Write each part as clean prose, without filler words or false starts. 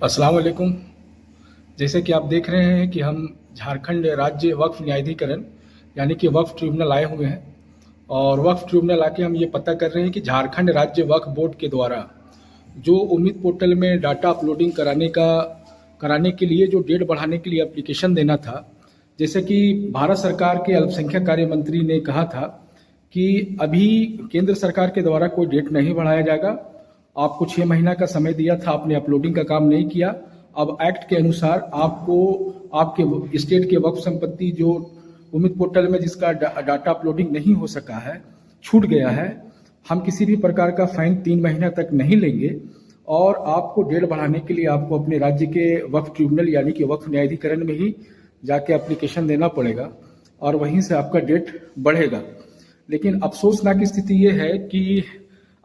अस्सलाम वालेकुम। जैसे कि आप देख रहे हैं कि हम झारखंड राज्य वक्फ न्यायाधिकरण यानी कि वक्फ ट्रिब्यूनल आए हुए हैं और वक्फ ट्रिब्यूनल आके हम ये पता कर रहे हैं कि झारखंड राज्य वक्फ बोर्ड के द्वारा जो उम्मीद पोर्टल में डाटा अपलोडिंग कराने के लिए जो डेट बढ़ाने के लिए एप्लीकेशन देना था, जैसे कि भारत सरकार के अल्पसंख्यक कार्य मंत्री ने कहा था कि अभी केंद्र सरकार के द्वारा कोई डेट नहीं बढ़ाया जाएगा। आपको 6 महीना का समय दिया था, आपने अपलोडिंग का काम नहीं किया। अब एक्ट के अनुसार आपको आपके स्टेट के वक्फ संपत्ति जो उम्मीद पोर्टल में जिसका डाटा अपलोडिंग नहीं हो सका है, छूट गया है, हम किसी भी प्रकार का फाइन 3 महीना तक नहीं लेंगे और आपको डेट बढ़ाने के लिए आपको अपने राज्य के वक्फ ट्रिब्यूनल यानी कि वक्फ न्यायाधिकरण में ही जाके एप्लीकेशन देना पड़ेगा और वहीं से आपका डेट बढ़ेगा। लेकिन अफसोसनाक स्थिति ये है कि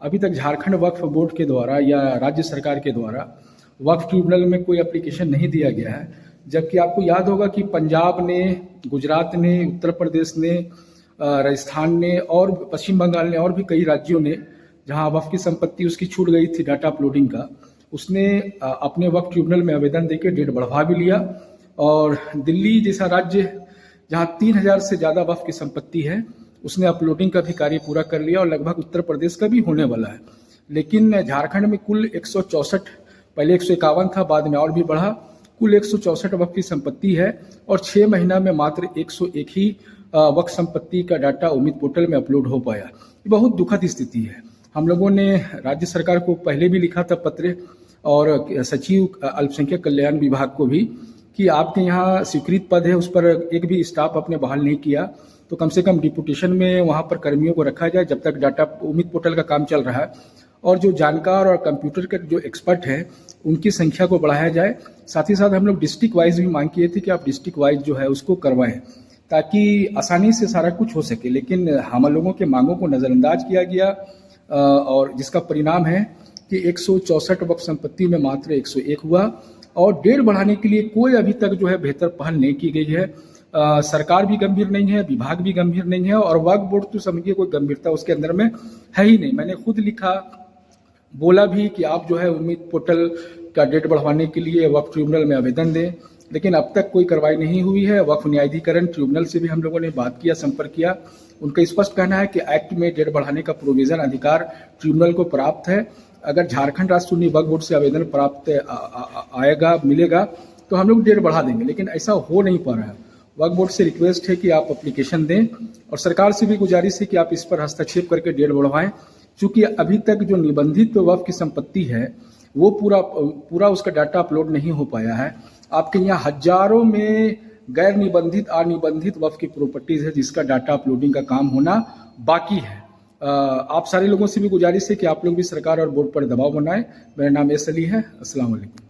अभी तक झारखंड वक्फ बोर्ड के द्वारा या राज्य सरकार के द्वारा वक्फ ट्रिब्यूनल में कोई एप्लीकेशन नहीं दिया गया है, जबकि आपको याद होगा कि पंजाब ने, गुजरात ने, उत्तर प्रदेश ने, राजस्थान ने और पश्चिम बंगाल ने और भी कई राज्यों ने जहां वक्फ की संपत्ति उसकी छूट गई थी डाटा अपलोडिंग का, उसने अपने वक्फ ट्रिब्यूनल में आवेदन देकर डेट बढ़वा भी लिया। और दिल्ली जैसा राज्य जहां 3000 से ज़्यादा वक्फ की संपत्ति है, उसने अपलोडिंग का भी कार्य पूरा कर लिया और लगभग उत्तर प्रदेश का भी होने वाला है। लेकिन झारखंड में कुल 164, पहले 151 था, बाद में और भी बढ़ा, कुल 164 वक्फ की संपत्ति है और 6 महीना में मात्र 101 ही वक्फ संपत्ति का डाटा उम्मीद पोर्टल में अपलोड हो पाया। ये बहुत दुखद स्थिति है। हम लोगों ने राज्य सरकार को पहले भी लिखा था पत्र और सचिव अल्पसंख्यक कल्याण विभाग को भी कि आपके यहाँ स्वीकृत पद है, उस पर एक भी स्टाफ आपने बहाल नहीं किया, तो कम से कम डिप्यूटेशन में वहाँ पर कर्मियों को रखा जाए जब तक डाटा उम्मीद पोर्टल का काम चल रहा है, और जो जानकार और कंप्यूटर के जो एक्सपर्ट हैं उनकी संख्या को बढ़ाया जाए। साथ ही साथ हम लोग डिस्ट्रिक्ट वाइज भी मांग किए थे कि आप डिस्ट्रिक्ट वाइज जो है उसको करवाएं ताकि आसानी से सारा कुछ हो सके। लेकिन हम लोगों के मांगों को नज़रअंदाज किया गया और जिसका परिणाम है कि 164 वक्फ संपत्ति में मात्र 101 हुआ और डेट बढ़ाने के लिए कोई अभी तक जो है बेहतर पहल नहीं की गई है। सरकार भी गंभीर नहीं है, विभाग भी गंभीर नहीं है और वक्फ बोर्ड तो समझिए कोई गंभीरता उसके अंदर में है ही नहीं। मैंने खुद लिखा, बोला भी कि आप जो है उम्मीद पोर्टल का डेट बढ़वाने के लिए वक्फ ट्रिब्यूनल में आवेदन दें, लेकिन अब तक कोई कार्रवाई नहीं हुई है। वक्फ न्यायाधिकरण ट्रिब्यूनल से भी हम लोगों ने बात किया, संपर्क किया। उनका स्पष्ट कहना है कि एक्ट में डेट बढ़ाने का प्रोविजन अधिकार ट्रिब्यूनल को प्राप्त है। अगर झारखंड राज्य सुन्नी वक्फ बोर्ड से आवेदन प्राप्त आएगा, मिलेगा, तो हम लोग डेट बढ़ा देंगे, लेकिन ऐसा हो नहीं पा रहा है। वक्फ बोर्ड से रिक्वेस्ट है कि आप एप्लीकेशन दें और सरकार से भी गुजारिश है कि आप इस पर हस्तक्षेप करके डेट बढ़वाएं, क्योंकि अभी तक जो निबंधित वक्फ की संपत्ति है वो पूरा उसका डाटा अपलोड नहीं हो पाया है। आपके यहाँ हजारों में गैर निबंधित, अनिबंधित वक्फ की प्रॉपर्टीज है जिसका डाटा अपलोडिंग का काम होना बाकी है। आप सारे लोगों से भी गुजारिश है कि आप लोग भी सरकार और बोर्ड पर दबाव बनाएं। मेरा नाम एस अली है। अस्सलाम वालेकुम।